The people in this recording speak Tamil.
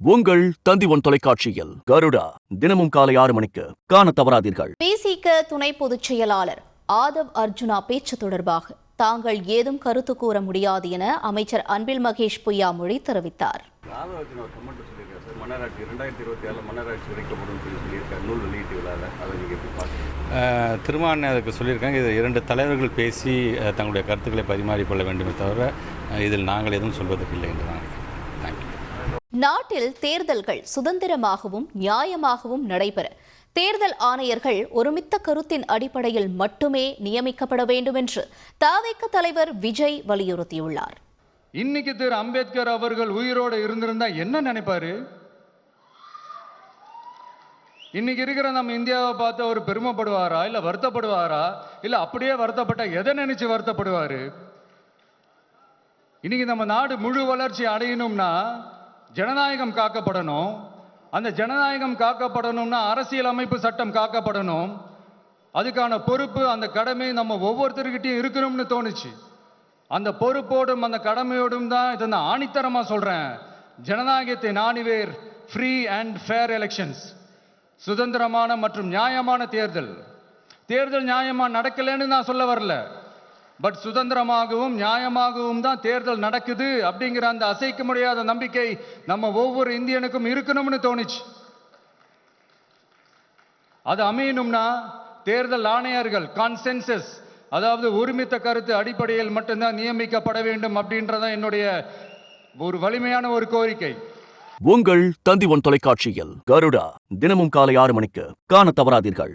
உங்கள் தந்தி ஒன் தொலைக்காட்சியில் கருடா தினமும் காலை 6 மணிக்கு காண தவறாதீர்கள். பிசிக துணை பொதுச் செயலாளர் ஆதவ் அர்ஜுனா பேச்சு தொடர்பாக தாங்கள் ஏதும் கருத்து கூற முடியாது என அமைச்சர் அன்பில் மகேஷ் பொய்யாமொழி தெரிவித்தார். திருமாவளவன் அதுக்கு சொல்லியிருக்காங்க. இது 2 தலைவர்கள் பேசி தங்களுடைய கருத்துக்களை பரிமாறிக்கொள்ள வேண்டுமே தவிர இதில் நாங்கள் எதுவும் சொல்வதற்கு இல்லை என்று தான். நாட்டில் தேர்தல்கள் சுதந்திரமாகவும் நியாயமாகவும் நடைபெற தேர்தல் ஆணையர்கள் ஒருமித்த கருத்தின் அடிப்படையில் மட்டுமே நியமிக்கப்பட வேண்டும் என்று தவிக தலைவர் விஜய் வலியுறுத்தியுள்ளார். இன்னைக்கு திரு அம்பேத்கர் அவர்கள் உயிரோடு இருந்திருந்தா என்ன நினைப்பாரு? இன்னைக்கு இருக்கிற நம்ம இந்தியாவை பார்த்து அவர் பெருமைப்படுவாரா, இல்ல வருத்தப்படுவாரா, இல்ல அப்படியே வருத்தப்பட்ட எதை நினைச்சு வருத்தப்படுவாரு? இன்னைக்கு நம்ம நாடு முழு வளர்ச்சி அடையணும்னா ஜனநாயகம் காக்கப்படணும். அந்த ஜனநாயகம் காக்கப்படணும்னா அரசியல் அமைப்பு சட்டம் காக்கப்படணும். அதுக்கான பொறுப்பு, அந்த கடமை நம்ம ஒவ்வொருத்தருக்கிட்டையும் இருக்கணும்னு தோணுச்சு. அந்த பொறுப்போடும் அந்த கடமையோடும் தான் இதை நான் ஆணித்தரமா சொல்றேன். ஜனநாயகத்தை நாணிவேர் ஃப்ரீ அண்ட் ஃபேர் எலெக்ஷன்ஸ், சுதந்திரமான மற்றும் நியாயமான தேர்தல். தேர்தல் நியாயமா நடக்கலன்னு நான் சொல்ல வரல, பட் சுதந்திரமாகவும் நியாயமாகவும் தான் தேர்தல் நடக்குது அப்படிங்கிற அந்த அசைக்க முடியாத நம்பிக்கை நம்ம ஒவ்வொரு இந்தியனுக்கும் இருக்கணும்னு தோணுச்சு. அது அமையணும்னா தேர்தல் ஆணையர்கள் கான்சென்சஸ், அதாவது ஒருமித்த கருத்து அடிப்படையில் மட்டும்தான் நியமிக்கப்பட வேண்டும் அப்படின்றதான் என்னுடைய ஒரு வலிமையான ஒரு கோரிக்கை. உங்கள் தந்தி ஒன் தொலைக்காட்சியில் கருடா தினமும் காலை 6 மணிக்கு காண தவறாதீர்கள்.